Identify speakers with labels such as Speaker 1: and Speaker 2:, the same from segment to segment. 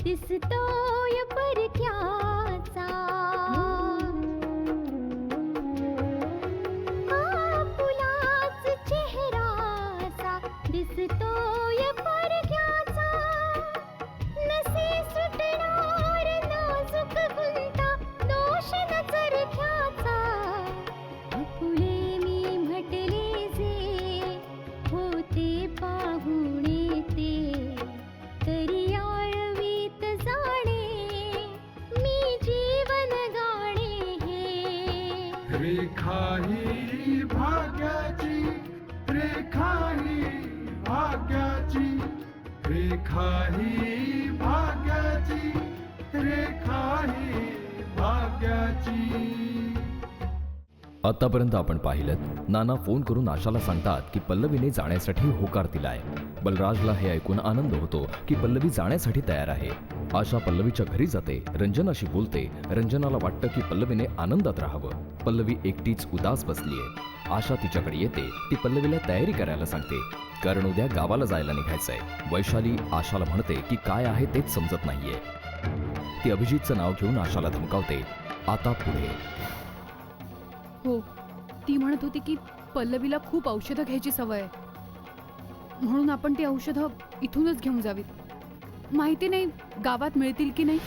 Speaker 1: दिसतोय परक्याचा, फुलाच चेहराचा दिसतोय परक्याचा, नसे सुटणार नाजूक गुंता दोष न चरख्याचा, फुले मी म्हटले जे होते पाहुणे ते, तरी आळवीत जाणे मी जीवन गाणे हे.
Speaker 2: रेखा ही भाग्याची, रेखा ही भाग्याची, रेखा ही भाग्याची, रेखा ही भाग्याची.
Speaker 3: आतापर्यंत आपण पाहिलं नाना फोन करून आशाला सांगतात की पल्लवीने जाण्यासाठी होकार दिलाय. बलराजला हे ऐकून आनंद होतो की पल्लवी जाण्यासाठी तयार आहे. आशा पल्लवीच्या घरी जाते, रंजनाशी बोलते. रंजनाला वाटतं की पल्लवीने आनंदात राहावं. पल्लवी एकटीच उदास बसलीये. आशा तिच्याकडे येते. ती पल्लवीला तयारी करायला सांगते, कारण उद्या गावाला जायला निघायचंय. वैशाली आशाला म्हणते की काय आहे तेच समजत नाहीये. ती अभिजितचं नाव घेऊन आशाला धमकावते. आता पुढे.
Speaker 4: हो, ती म्हणत होती की पल्लवीला खूप औषधं घ्यायची सवय आहे, म्हणून आपण ती औषधं इथूनच घेऊन जावीत. माहिती नाही गावात मिळतील की नाही.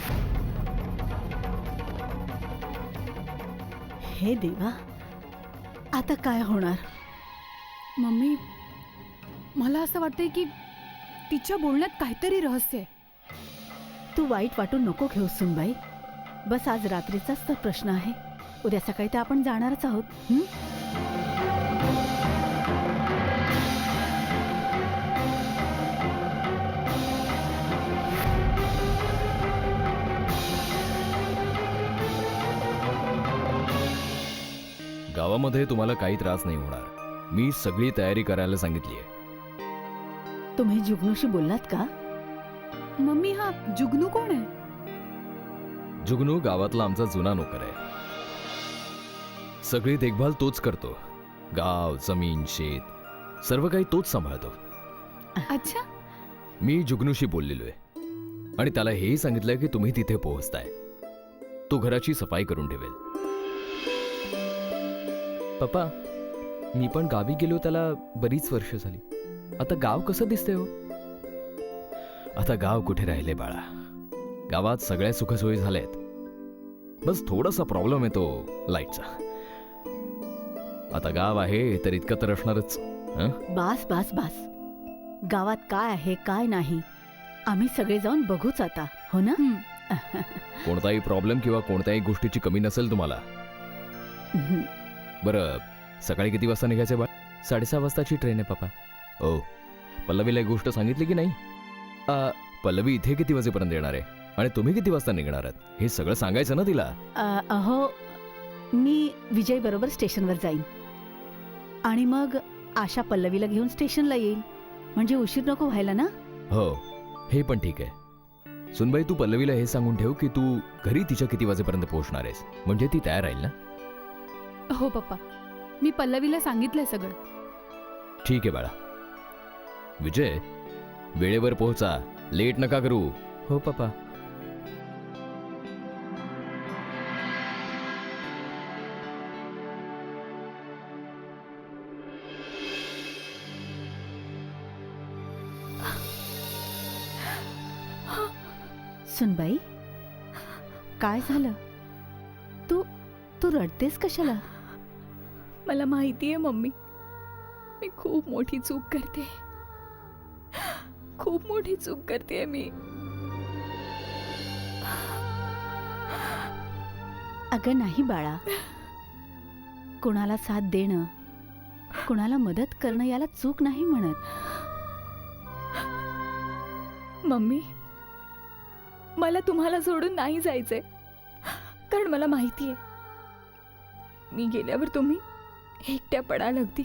Speaker 5: हे देवा, आता काय होणार?
Speaker 4: मम्मी, मला असं वाटतंय की तिच्या बोलण्यात काहीतरी रहस्य आहे.
Speaker 5: तू वाईट वाटून नको घेऊ सुनबाई. बस आज रात्रीचाच तर प्रश्न आहे. उद्या सकाळी तर आपण जाणारच आहोत.
Speaker 3: गावामध्ये तुम्हाला काही त्रास नाही होणार. मी सगळी तयारी करायला सांगितलीये.
Speaker 5: तुम्ही जुगनूशी बोललात का?
Speaker 4: मम्मी, हा जुगनू कोण आहे?
Speaker 3: जुगनू गावातला आमचा जुना नोकर आहे. सगळी देखभाल तोच करतो. गाव, जमीन, शेत सर्व काही तोच सांभाळतो.
Speaker 4: अच्छा.
Speaker 3: मी जुगनूशी बोललेलो आहे आणि त्याला हेही सांगितलंय की तुम्ही तिथे पोहोचताय. तो घराची सफाई करून ठेवेल. पप्पा, मी पण गावी गेलो त्याला बरीच वर्ष झाली. आता गाव कसं दिसतंय हो? आता गाव कुठे राहिले बाळा. गावात सगळ्या सुखसोयी झाल्यात. बस थोडासा प्रॉब्लेम येतो लाईटचा. आता गाव आहे तर इतकं तर असणारच.
Speaker 5: बास बास बास. गावात काय आहे काय नाही आम्ही सगळे जाऊन बघूच आता, हो ना?
Speaker 3: कोणताही प्रॉब्लेम किंवा कोणत्याही गोष्टीची कमी नसेल तुम्हाला. बरं, सकाळी किती वाजता निघायचे बाळ? 6:30 वाजताची ट्रेन आहे पप्पा. ओ, पल्लवीला एक गोष्ट सांगितली की नाही? पल्लवी इथे किती वाजेपर्यंत येणार आहे आणि तुम्ही किती वाजता निघणार आहात हे सगळं सांगायचं ना तिला.
Speaker 5: अहो, मी विजय बरोबर स्टेशनवर जाईन आणि मग आशा पल्लवीला घेऊन स्टेशनला येईल, म्हणजे उशीर नको व्हायला ना.
Speaker 3: हो, हे पण ठीक आहे. सुनबाई, तू पल्लवीला हे सांगून ठेव की तू घरी तिच्या किती वाजेपर्यंत पोहोचणार आहेस, म्हणजे ती तयार राहील ना.
Speaker 4: हो पप्पा, मी पल्लवीला सांगितलंय सगळं.
Speaker 3: ठीक आहे बाळा. विजय, वेळेवर पोहोचा, लेट नका करू. हो पप्पा.
Speaker 5: सुनबाई, काय झालं? तू तू रडतेस कशाला?
Speaker 6: मला माहिती आहे मम्मी, मी खूप मोठी चूक करते. खूप मोठी चूक करते मी.
Speaker 5: अगं नाही बाळा, कुणाला साथ देणं, कुणाला मदत करणं याला चूक नाही म्हणत.
Speaker 6: मम्मी, मला तुम्हाला सोडून नाही जायचंय, कारण मला माहिती आहे मी गेल्यावर तुम्ही एकट्या पडाल. अगदी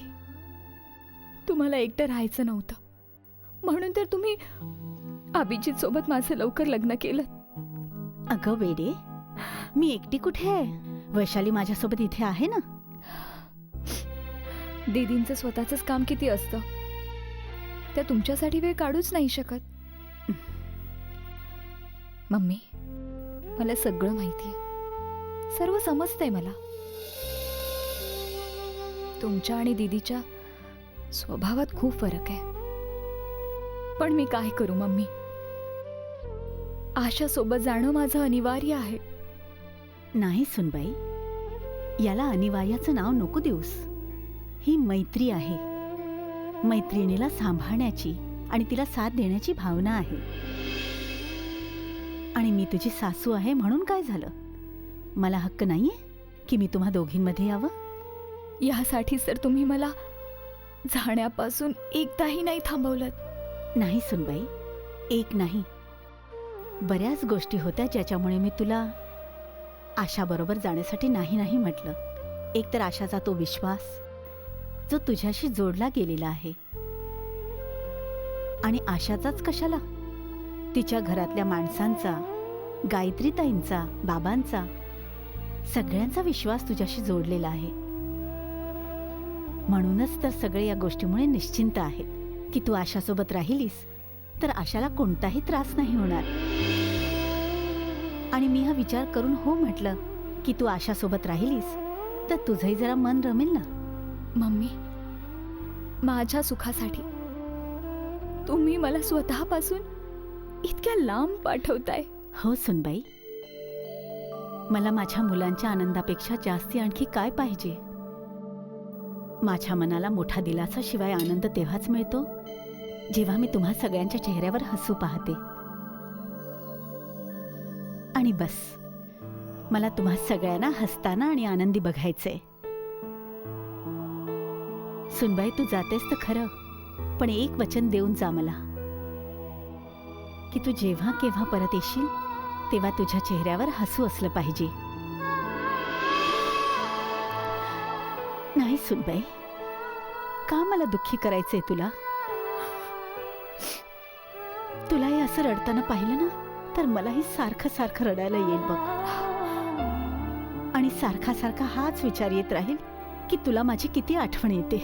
Speaker 6: तुम्हाला एकटं राहायचं नव्हतं, म्हणून तर तुम्ही अभिजित सोबत माझं लवकर लग्न केलं.
Speaker 5: अगं वेडे, मी एकटी कुठे आहे? वैशाली माझ्यासोबत इथे आहे ना.
Speaker 6: दीदींचं स्वतःच काम किती असतं, त्या तुमच्यासाठी वेळ काढूच नाही शकत. मम्मी, मला सगळं माहिती आहे, सर्व समजतंय मला. तुमच्या आणि दीदीच्या स्वभावात खूप फरक आहे, पण मी काय करू मम्मी? आशा सोबत जाणं माझं अनिवार्य आहे.
Speaker 5: नाही सुनबाई, याला अनिवार्याचं नाव नको देऊस. ही मैत्री आहे. मैत्रिणीला सांभाळण्याची आणि तिला साथ देण्याची भावना आहे. आणि मी तुझी सासू आहे म्हणून काय झालं? मला हक्क नाहीये की मी तुम्हा दोघींमध्ये यावं?
Speaker 6: यासाठीच तर तुम्ही मला जाण्यापासून एकदाही नाही थांबवलं.
Speaker 5: नाही सुनबाई, एक नाही, बऱ्याच गोष्टी होत्या ज्याच्यामुळे मी तुला आशाबरोबर जाण्यासाठी नाही नाही म्हटलं. एक तर आशाचा तो विश्वास जो तुझ्याशी जोडला गेलेला आहे. आणि आशाचाच कशाला, तिच्या घरातल्या माणसांचा, गायत्रीताईंचा, बाबांचा, सगळ्यांचा विश्वास तुझ्याशी जोडलेला आहे. म्हणूनच तर सगळे या गोष्टीमुळे निश्चिंत आहेत की तू आशासोबत राहिलीस तर आशाला कोणताही त्रास नाही होणार. आणि मी हा विचार करून हो म्हटलं की तू आशासोबत राहिलीस तर तुझंही जरा मन रमेल ना.
Speaker 6: मम्मी, माझ्या सुखासाठी तुम्ही मला स्वतःपासून इतक्या लांब पाठवताय.
Speaker 5: हो सुनबाई, मला माझ्या मुलांच्या आनंदापेक्षा जास्ती आणखी काय पाहिजे? माझ्या मनाला मोठा दिलासा शिवाय आनंद तेव्हाच मिळतो जेव्हा मी तुम्हा सगळ्यांच्या चेहऱ्यावर हसू पाहते. आणि बस, मला तुम्हा सगळ्यांना हसताना आणि आनंदी बघायचंय. सुनबाई, तू जातेस तर खरं, पण एक वचन देऊन जा मला की तू जेव्हा केव्हा परत येशील तेव्हा तुझ्या चेहऱ्यावर हसू असलं पाहिजे. नाही सुनबाई, का मला दुःखी करायचंय तुला? तुलाही असं रडताना पाहिलं ना तर मलाही सारखं सारखं रडायला येईल बघ. आणि सारखा सारखा हाच विचार येत राहील की तुला माझी किती आठवण येते.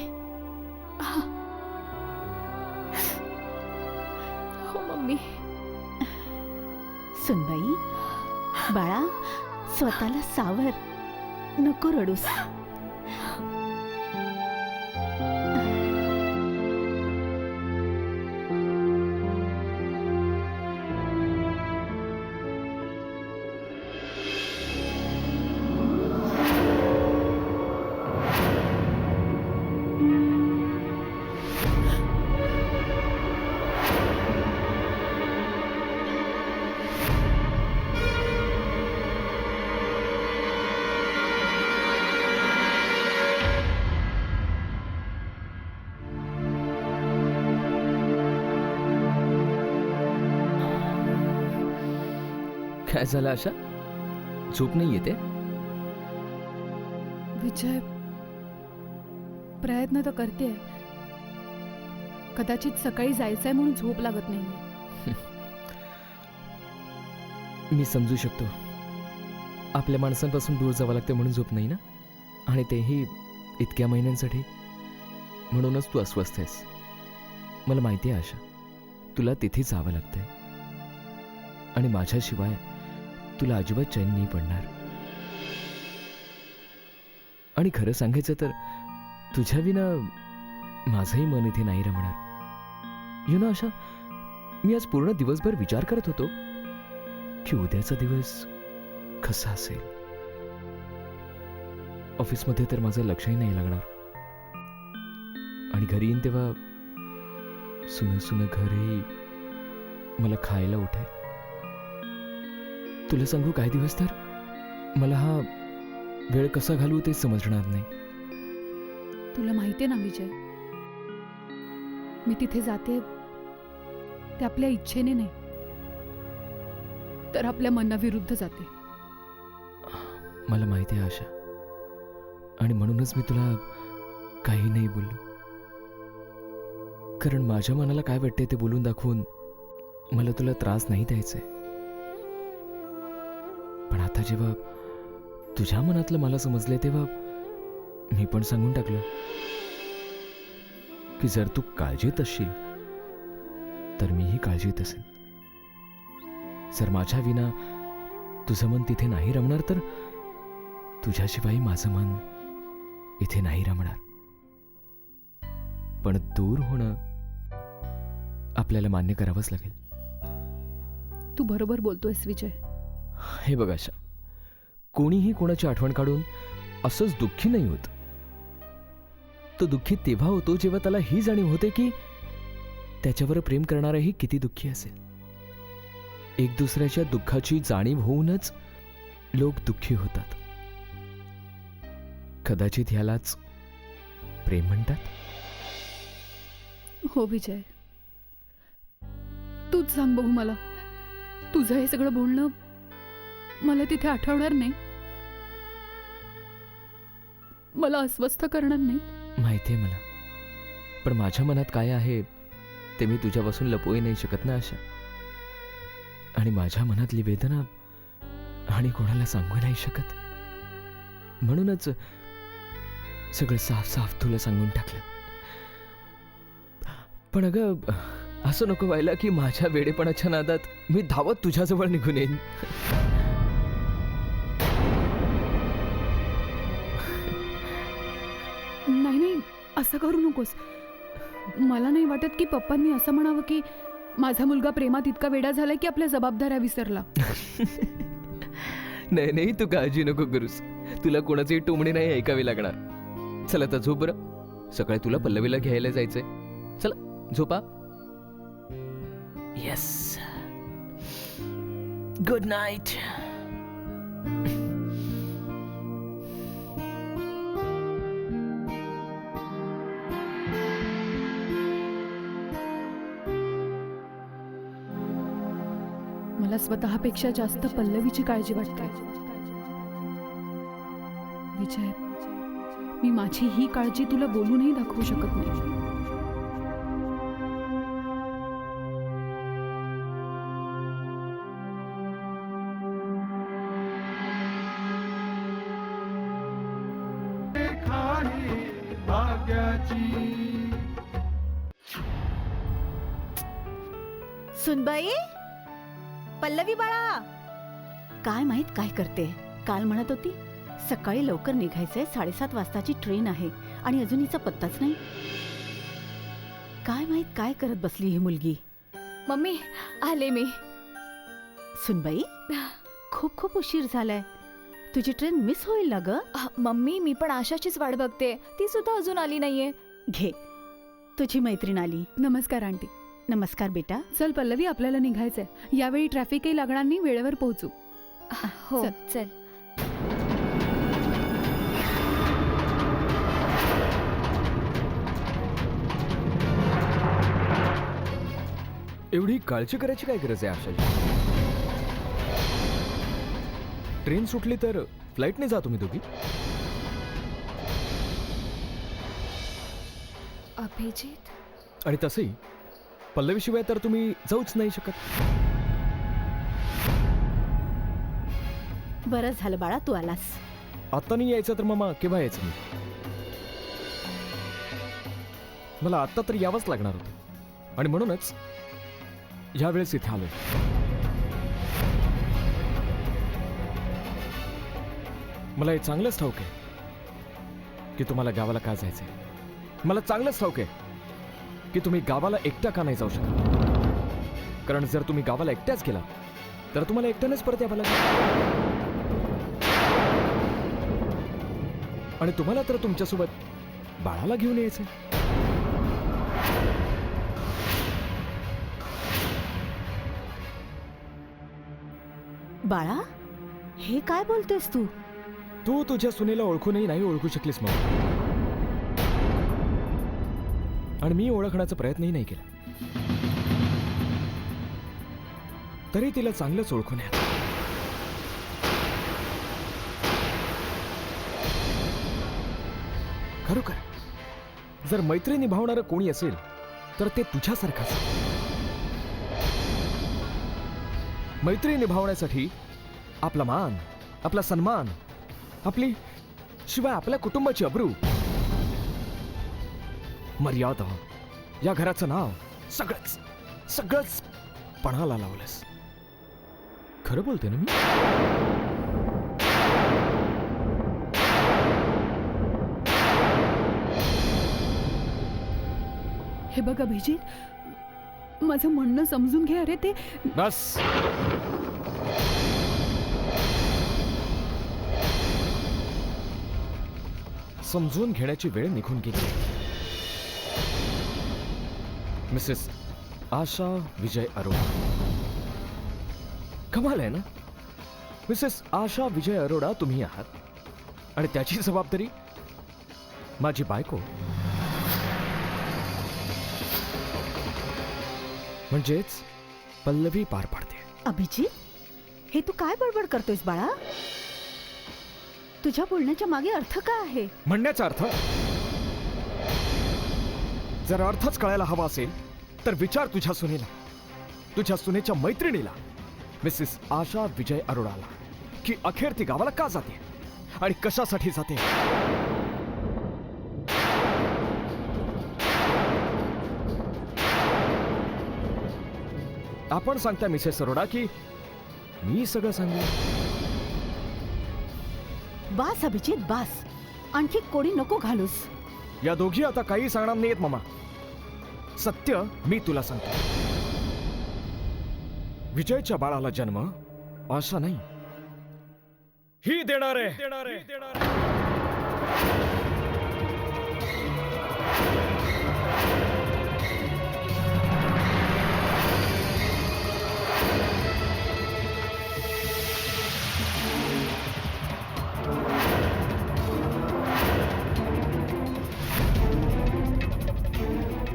Speaker 6: हो मम्मी.
Speaker 5: सुनबाई, बाळा, स्वतःला सावर, नको रडूस.
Speaker 3: काय झालं आशा? झोप नाही येते?
Speaker 4: विजय, प्रयत्न तर करते, कदाचित सकाळी जायचंय म्हणून झोप लागत नाहीये.
Speaker 3: मी समजू शकतो, आपल्या माणसांपासून दूर जावं लागतं म्हणून झोप नाही ना, आणि तेही इतक्या महिन्यांसाठी. म्हणूनच तू अस्वस्थ आहेस. मला माहिती आहे आशा, तुला तिथे जावं लागतंय आणि माझ्याशिवाय तुला अजिबात चैन नाही पडणार. आणि खरं सांगायचं तर तुझ्या विना माझंही मन इथे नाही रमणार. यु नो आशा, मी आज पूर्ण दिवसभर विचार करत होतो की उद्याचा दिवस कसा असेल. ऑफिसमध्ये तर माझं लक्षही नाही लागणार आणि घरी येईन तेव्हा सुनं सुनं घरही मला खायला उठेल. तुला सांगू काही दिवस तर मला हा वेळ कसा घालू ते समजणार नाही.
Speaker 4: तुला माहितीये ना विजय, मी तिथे जाते ते आपल्या इच्छेने नाही तर आपल्या मनाविरुद्ध जाते.
Speaker 3: मला माहिती आहे आशा, आणि म्हणूनच मी तुला काही नाही बोललो. कारण माझ्या मनाला काय वाटते ते बोलून दाखवून मला तुला त्रास नाही द्यायचा आहे. पण आता जेव्हा तुझ्या मनातलं मला समजले तेव्हा मी पण सांगून टाकलं की जर तू काळजीत असशील तर मीही काळजीत असेन. जर माझ्या विना तुझं मन तिथे नाही रमणार तर तुझ्याशिवाय माझं मन इथे नाही रमणार. पण दूर होणं आपल्याला मान्य करावंच लागेल.
Speaker 4: तू बरोबर बोलतोयस विजय.
Speaker 3: हे बघ आशा, कोणीही कोणाची आठवण काढून असंच दुःखी नाही होत. तो दुःखी तेव्हा होतो जेव्हा त्याला ही जाणीव होते की त्याच्यावर प्रेम करणाराही किती दुःखी असेल. एक दुसऱ्याच्या दुःखाची जाणीव होऊनच लोक दुःखी होतात. कदाचित ह्यालाच प्रेम म्हणतात.
Speaker 4: हो विजय, तूच सांग बघू मला, तुझं हे सगळं बोलणं मला तिथे आठवणार नाही, मला अस्वस्थ करणार नाही.
Speaker 3: माहितीये मला, पण माझ्या मनात काय आहे ते मी तुझ्यापासून लपवू नाही शकत ना आशा. आणि माझ्या मनातली वेदना आणि कोणाला सांगू नाही शकत. म्हणूनच सगळं साफ साफ तुला सांगून टाकलं. पण अगं, असं नको व्हायला की माझ्या वेडेपणाच्या नादात मी धावत तुझ्याजवळ निघून येईन.
Speaker 4: नाही नाही, असं करू नकोस. मला नाही वाटत की पप्पांनी असं म्हणावं की माझा मुलगा प्रेमात इतका वेडा झालाय की आपल्या जबाबदाऱ्या विसरला.
Speaker 3: नाही नाही, तू काळजी नको करूस. तुला कोणाची टोमणी नाही ऐकावी लागणार. चला आता झोप बरं. सकाळी तुला पल्लवीला घ्यायला जायचंय. चला झोपा. Yes, good night.
Speaker 4: मला स्वतःपेक्षा जास्त पल्लवीची काळजी वाटते. विजय, मी माझी ही काळजी तुला बोलूनही दाखवू शकत नाही.
Speaker 2: रेखा ही भाग्याची.
Speaker 5: सुनबाई, पल्लवी बाळा, काय माहित काय करते. काल म्हणत होती सकाळी लवकर निघायचंय, 7:30 वाजताची ट्रेन आहे आणि अजून हिचा पत्ताच नाही. काय माहित काय करत बसली ही मुलगी.
Speaker 6: मम्मी, आले मी.
Speaker 5: सुनबाई, खूप खूप उशीर झालाय. तुझी ट्रेन मिस होईल ना ग.
Speaker 6: मम्मी, मी पण आशाचीच वाट बघते. ती सुद्धा अजून आली नाहीये.
Speaker 5: घे, तुझी मैत्रीण आली.
Speaker 4: नमस्कार आंटी.
Speaker 5: नमस्कार बेटा.
Speaker 4: चल पल्लवी, आपल्याला निघायचंय. यावेळी ट्रॅफिकही लागणार नाही, वेळेवर पोहोचू.
Speaker 6: हो
Speaker 4: चल.
Speaker 6: चल.
Speaker 3: एवढी काळजी करायची काय गरज आहे आशाची? ट्रेन सुटली तर फ्लाईटने जा तुम्ही दोघी.
Speaker 6: अभिजित,
Speaker 3: आणि तसंही पल्लवीशिवाय तर तुम्ही जाऊच नाही शकत.
Speaker 5: बरं झालं बाळा तू आलास.
Speaker 3: आता नाही यायचं तर मामा केव्हा यायचं मी? मला आता तर यावंच लागणार होतं आणि म्हणूनच यावेळेस इथे आलोय. मला हे चांगलंच ठाऊक आहे की तुम्हाला गावाला का जायचंय. मला चांगलंच ठाऊक आहे की तुम्ही गावाला एकट्या का नाही जाऊ शकत. कारण जर तुम्ही गावाला एकट्याच गेला तर तुम्हाला एकट्यानेच परत यावं लागेल. आणि तुम्हाला तर तुमच्यासोबत बाळाला घेऊन यायचंय.
Speaker 5: बाळा, हे काय बोलतेस तू?
Speaker 3: तू तुझ्या सुनेला ओळखूनही नाही ओळखू शकलीस मग, आणि मी ओळखण्याचा प्रयत्नही नाही केला, तरी तिला चांगलंच ओळखून आहे. खरोखर जर मैत्री निभावणारं कोणी असेल तर ते तुझ्यासारखाच. मैत्री निभावण्यासाठी आपला मान, आपला सन्मान, आपली शिवाय आपल्या कुटुंबाची अब्रू, मर्यादा, या घराचं नाव, सगळंच सगळंच पणाला लावलंस. खरं बोलते ना मी?
Speaker 4: हे बघ अभिजित, माझं म्हणणं समजून घे. अरे ते
Speaker 3: बस. समजून घेण्याची वेळ निघून गेली. मिसेस आशा विजय अरोडा. कमाल आहे ना? मिसेस आशा विजय अरोडा तुम्ही आहात, आणि त्याची जबाबदारी माझी बायको, म्हणजेच पल्लवी पार पाडते.
Speaker 5: अभिजित, हे तू काय बडबड करतोयस बाळा? तुझ्या बोलण्याच्या मागे अर्थ काय आहे?
Speaker 3: म्हणण्याचा अर्थ, जर अर्थच कळायला हवा असेल तर विचार तुझ्या सुनेला, तुझ्या सुनेच्या मैत्रिणीला, मिसेस आशा विजय अरोडाला, की अखेर ती गावाला का जाते आणि कशासाठी जाते. आपण सांगता मिसेस अरोडा की मी सगळं सांगेन.
Speaker 5: बास अभिजित, बास. आणखी कोणी नको घालूस.
Speaker 3: या दोघी आता काही सांगणार नाहीत मामा. सत्य मी तुला सांगतो. विजयच्या बाळाला जन्म आशा नाही, ही देणार आहे.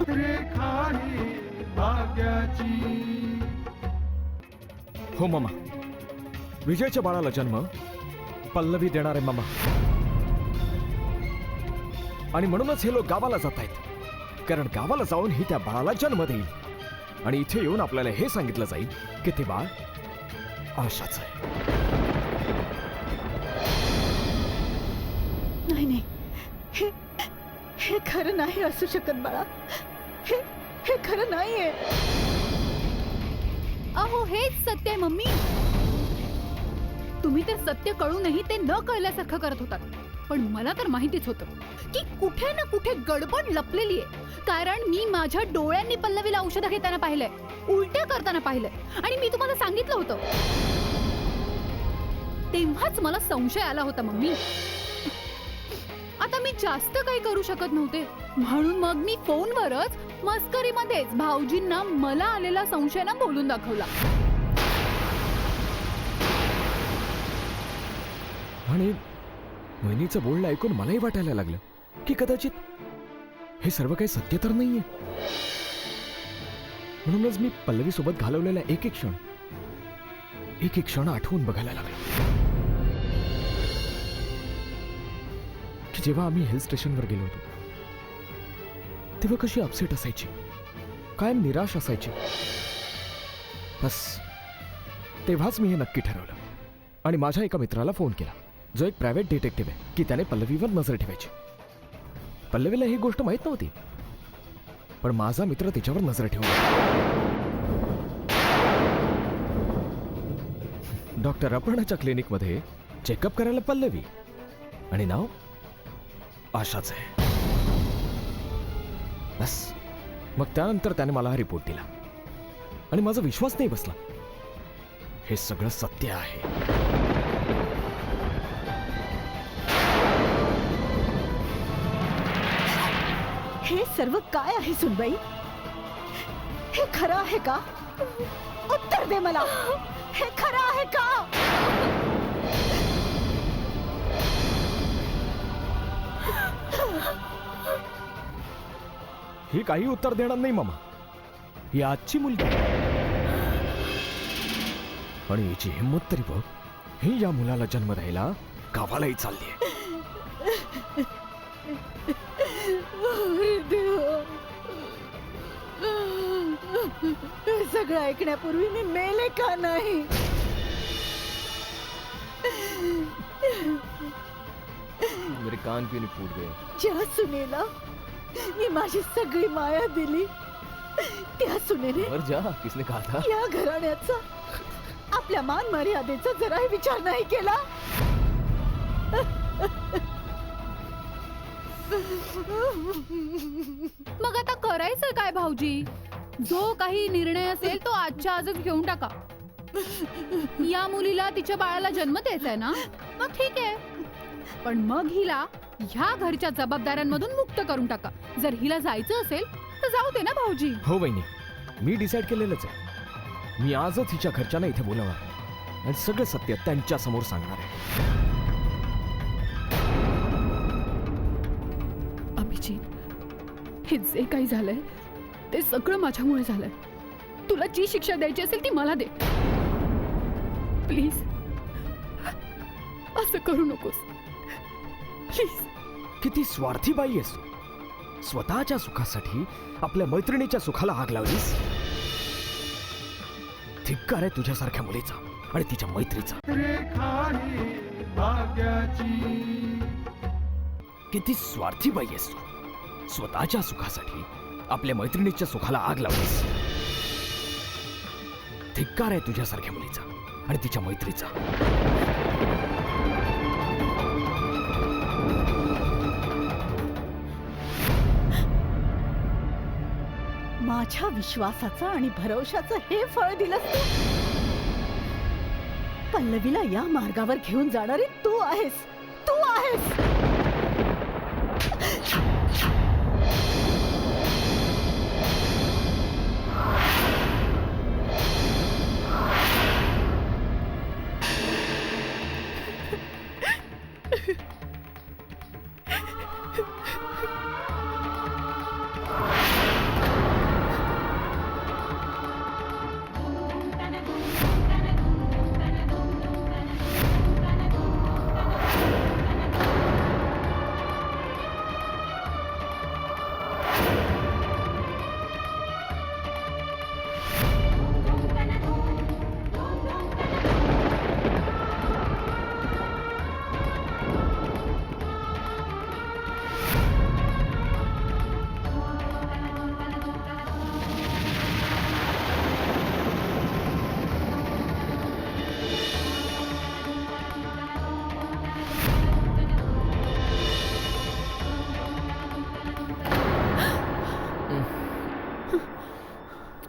Speaker 2: रेखा ही भाग्याची.
Speaker 3: हो मामा, विजयच्या बाळाला जन्म पल्लवी देणार आहे मामा. आणि म्हणूनच हे लोक गावाला जात आहेत, कारण गावाला जाऊन ही त्या बाळाला जन्म देईल, आणि इथे येऊन आपल्याला हे सांगितलं जाईल की ते बाळ आशाचं आहे.
Speaker 5: नाही नाही, हे खरं नाही असू शकत बाळा. हे खरं नाहीये.
Speaker 4: अहो हेच सत्य आहे मम्मी. तुम्ही तर सत्य कळूनही ते न कळल्यासारखं करत होतात, पण मला तर माहितीच होतं की कुठे ना कुठे गडबड लपलेली आहे. कारण मी माझ्या डोळ्यांनी पल्लवीला औषधं घेताना पाहिलंय, उलट्या करताना पाहिलंय, आणि मी तुम्हाला सांगितलं होतं. तेव्हाच मला संशय आला होता मम्मी. आता मी जास्त काही करू शकत नव्हते, म्हणून मग मी फोनवरच मस्करीमध्येच भाऊजींना मला आलेला संशयानं बोलून दाखवला.
Speaker 3: आणि वहिनीचं बोलणं ऐकून मलाही वाटायला लागलं की कदाचित हे सर्व काही सत्य तर नाहीये. म्हणूनच मी पल्लवी सोबत घालवलेला एक एक क्षण आठवून बघायला लागलो. की जेव्हा आम्ही हिल स्टेशनवर गेलो होतो तेव्हा कशी अपसेट असायची, कायम निराश असायची. बस तेव्हाच मी हे नक्की ठरवलं आणि माझ्या एका मित्राला फोन केला, जो एक प्रायव्हेट डिटेक्टिव्ह आहे, की त्याने पल्लवीवर नजर ठेवायची. पल्लवीला ही गोष्ट माहीत नव्हती, पण माझा मित्र तिच्यावर नजर ठेवला. डॉक्टर अपर्णाच्या क्लिनिकमध्ये चेकअप करायला पल्लवी, आणि नाव आशाच आहे. बस मग त्यानंतर त्याने मला हा रिपोर्ट दिला आणि माझा विश्वास नाही बसला. हे सगळं सत्य आहे.
Speaker 5: हे सर्व काय आहे सुनबाई? हे खरं आहे का? उत्तर दे मला. हे खरं आहे का?
Speaker 3: ही काही उत्तर देणार नाही मामा. ही आजची मुलगी आणि हिची हिंमत तरी बघ. ही या मुलाला जन्म द्यायला गावालाही चालली आहे.
Speaker 5: हे सगळं ऐकण्यापूर्वी मी मेले का नाही?
Speaker 3: मेरे कान क्यों नहीं फूट गए?
Speaker 5: ज्या सुनेला मी माझी सगळी माया दिली, त्या सुनेने
Speaker 3: मर जा. किसने कहा था?
Speaker 5: या घराण्याचा, आपल्या मान मर्यादेचा जराही विचार नाही केला.
Speaker 4: मग आता करायचं काय भाऊजी? जो काही निर्णय असेल तो आजच्या आजच घेऊन टाका. या मुलीला तिच्या बाळाला जन्म द्यायचा आहे ना, मग ठीक आहे. पण मग हिला ह्या घरच्या जबाबदाऱ्यांमधून मुक्त करून टाका. जर हिला जायचं असेल तर जाऊ दे ना भाऊजी.
Speaker 3: हो बहिणी, मी डिसाईड केलेलंच आहे. मी आजच हिच्या घरच्यांना इथे बोलावणार आणि सगळं सत्य त्यांच्या समोर सांगणार आहे.
Speaker 4: अभिजित, हे जे काही झालंय ते सगळं माझ्यामुळे झालंय. तुला जी शिक्षा द्यायची असेल ती मला दे प्लीज. असं करू नकोस प्लीज.
Speaker 3: किती स्वार्थी बाई आहेस तू. स्वतःच्या सुखासाठी आपल्या मैत्रिणीच्या सुखाला आग लावलीस. धिक्कार आहे तुझ्यासारख्या मुलीचा आणि तिच्या मैत्रीचा.
Speaker 2: रेखा ही भाग्याची.
Speaker 3: किती स्वार्थी बाई आहेस तू. स्वतःच्या सुखासाठी आपल्या मैत्रिणीच्या सुखाला आग लावलीस. धिक्कार आहे तुझ्यासारख्या मुलीचा आणि तिच्या मैत्रीचा.
Speaker 5: माझ्या विश्वासाचं आणि भरवशाचं हे फळ दिलंस तू. पल्लवीला या मार्गावर घेऊन जाणारी तू आहेस. तू आहेस.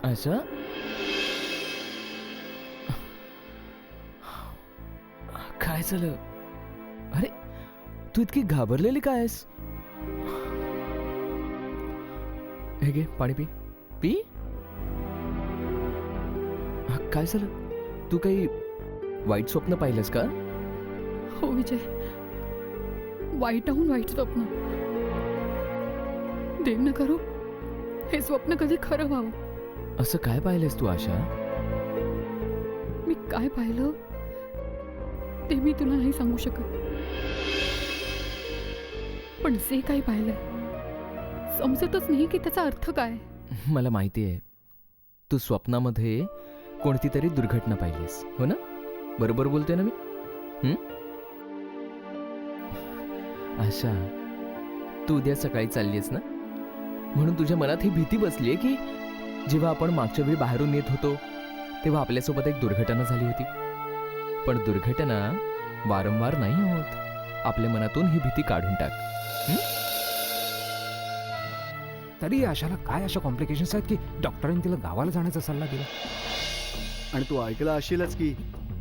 Speaker 3: असं काय झालं? अरे तू इतकी घाबरलेली काय आहेस? हे घे पाणी पी. पी. काय झालं? तू काही वाईट स्वप्न पाहिलंस का?
Speaker 4: हो विजय, वाईटहून वाईट स्वप्न. देव न करो हे स्वप्न कधी खरं व्हावं.
Speaker 3: असं काय पाहिलंस तू आशा?
Speaker 4: मी काय पाहिलं ते मी तुला नाही सांगू शकत, पण जे काही पाहिलंय समजतच नाही की त्याचा अर्थ काय.
Speaker 3: मला माहिती आहे, तू स्वप्नामध्ये कोणती तरी दुर्घटना पाहिलीस, हो ना? बरोबर बोलते ना मी? आशा, तू उद्या सकाळी चाललीस ना, म्हणून तुझ्या मनात ही भीती बसलीये की जेव्हा आपण मागच्या वेळी बाहेरून येत होतो तेव्हा आपल्यासोबत एक दुर्घटना झाली होती. पण दुर्घटना वारंवार नाही होत. आपल्या मनातून ही भीती काढून टाक.
Speaker 7: तरी आशाला काय अशा कॉम्प्लिकेशन्स आहेत की डॉक्टरांनी तिला गावाला जाण्याचा सल्ला दिला.
Speaker 8: आणि तू ऐकलं असशीलच की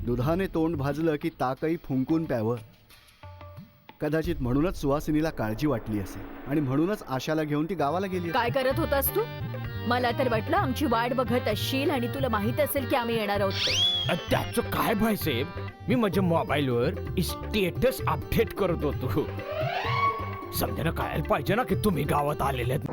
Speaker 8: दुधाने तोंड भाजलं की ताकही फुंकून प्यावं. कदाचित म्हणूनच सुहासिनीला काळजी वाटली असेल आणि म्हणूनच आशाला घेऊन ती गावाला गेली असेल.
Speaker 6: काय करत होतास तू? मला तर वाटलं आमची वाट बघत असशील आणि तुला माहित असेल की आम्ही येणार आहोत ते.
Speaker 9: त्याचं काय भाईसाहेब, मी माझ्या मोबाईलवर स्टेटस अपडेट करत होतो. समजायला कळायला पाहिजे ना की तुम्ही गावात आलेले आहेत.